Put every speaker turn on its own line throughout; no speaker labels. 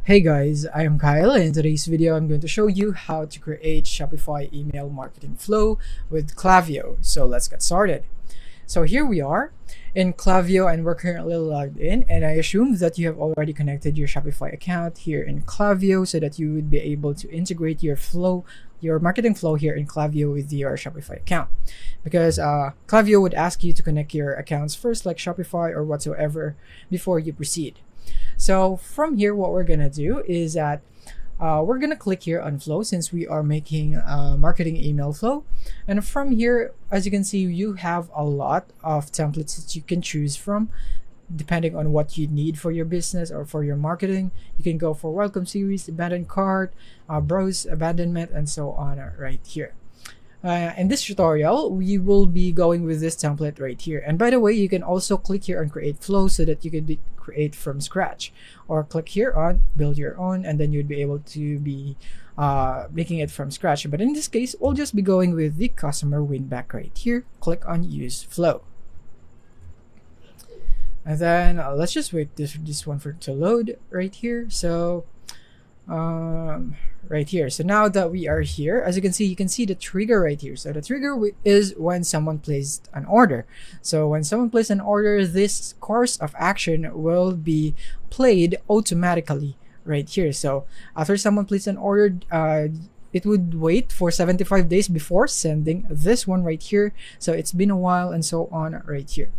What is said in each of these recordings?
Hey guys, I am Kyle, and in today's video I'm going to show you how to create Shopify email marketing flow with Klaviyo. So let's get started. So here we are in Klaviyo and we're currently logged in, and I assume that you have already connected your Shopify account here in Klaviyo so that you would be able to integrate your marketing flow here in Klaviyo with your Shopify account. Because Klaviyo would ask you to connect your accounts first, like Shopify or whatsoever, before you proceed. So from here, what we're gonna do is that we're gonna click here on flow since we are making marketing email flow. And from here, as you can see, you have a lot of templates that you can choose from depending on what you need for your business or for your marketing. You can go for welcome series, abandoned cart, browse abandonment, and so on right here. In this tutorial, we will be going with this template right here. And by the way, you can also click here on create flow so that you can create from scratch, or click here on build your own, and then you'd be able to be making it from scratch. But in this case, we'll just be going with the customer win back right here. Click on use flow. And then let's just wait this one for to load right here. So right here. So now that we are here, as you can see the trigger right here. So the trigger is when someone placed an order. So when someone placed an order, this course of action will be played automatically right here. So after someone placed an order, it would wait for 75 days before sending this one right here. So it's been a while and so on right here.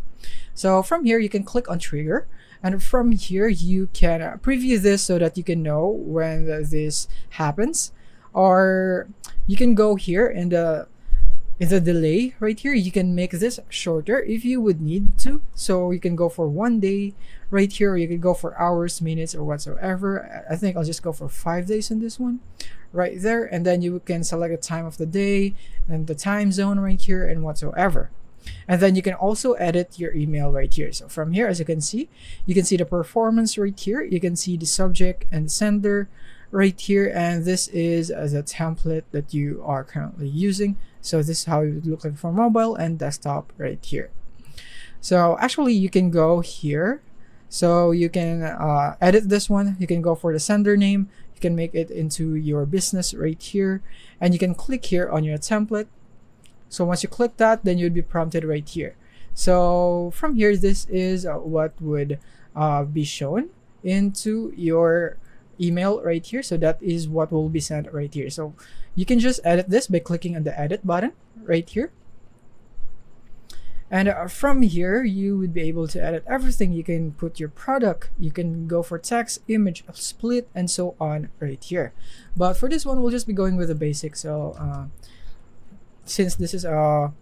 So from here, you can click on trigger. And from here, you can preview this so that you can know when this happens. Or you can go here in the delay right here. You can make this shorter if you would need to. So you can go for 1 day right here, or you can go for hours, minutes, or whatsoever. I think I'll just go for 5 days in this one right there. And then you can select the time of the day and the time zone right here and whatsoever. And then you can also edit your email right here. So from here, as you can see the performance right here. You can see the subject and sender right here. And this is the template that you are currently using. So this is how it would look like for mobile and desktop right here. So actually you can go here. So you can edit this one. You can go for the sender name. You can make it into your business right here. And you can click here on your template. So once you click that, then you'd be prompted right here. So from here, this is what would be shown into your email right here. So that is what will be sent right here. So you can just edit this by clicking on the edit button right here. And from here, you would be able to edit everything. You can put your product, you can go for text, image, split, and so on right here. But for this one, we'll just be going with the basic. So since this is a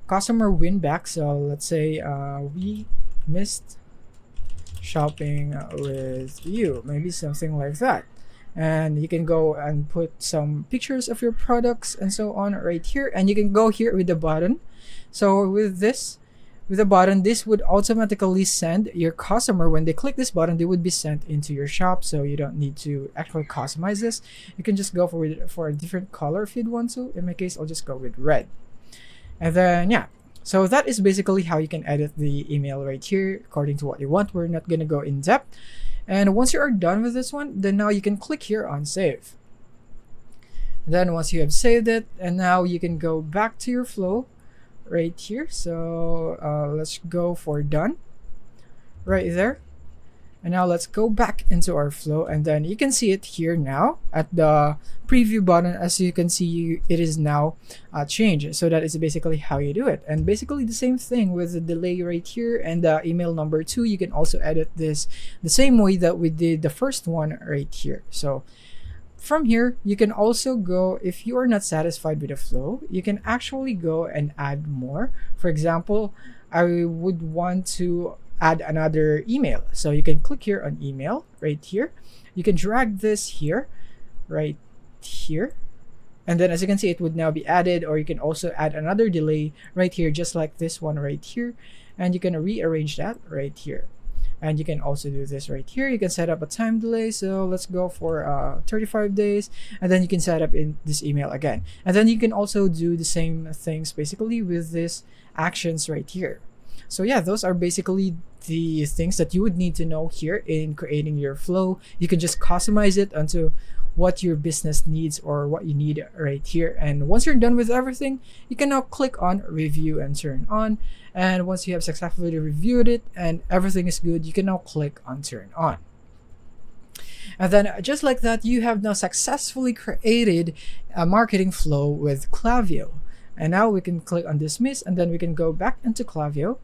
customer win back, so let's say we missed shopping with you, maybe something like that. And you can go and put some pictures of your products and so on right here. And you can go here with the button. So with the button, this would automatically send your customer, when they click this button, they would be sent into your shop. So you don't need to actually customize this. You can just go for a different color if you'd want to. In my case, I'll just go with red. And then yeah, so that is basically how you can edit the email right here according to what you want. We're not gonna go in depth. And once you are done with this one, then now you can click here on save. And then once you have saved it, and now you can go back to your flow right here. So let's go for done right there. And now let's go back into our flow, and then you can see it here now at the preview button. As you can see, it is now changed. So that is basically how you do it. And basically the same thing with the delay right here and the email number 2. You can also edit this the same way that we did the first one right here. So from here, you can also go, if you are not satisfied with the flow, you can actually go and add more. For example, I would want to add another email. So you can click here on email right here. You can drag this here, right here. And then as you can see, it would now be added, or you can also add another delay right here, just like this one right here. And you can rearrange that right here. And you can also do this right here. You can set up a time delay. So let's go for 35 days. And then you can set up in this email again. And then you can also do the same things basically with this actions right here. So yeah, those are basically the things that you would need to know here in creating your flow. You can just customize it onto what your business needs or what you need right here. And once you're done with everything, you can now click on review and turn on. And once you have successfully reviewed it and everything is good, you can now click on turn on. And then just like that, you have now successfully created a marketing flow with Klaviyo. And now we can click on dismiss, and then we can go back into Klaviyo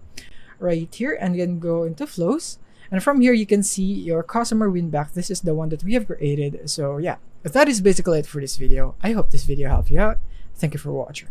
right here and then go into flows. And from here, you can see your customer win back. This is the one that we have created. So yeah, that is basically it for this video. I hope this video helped you out. Thank you for watching.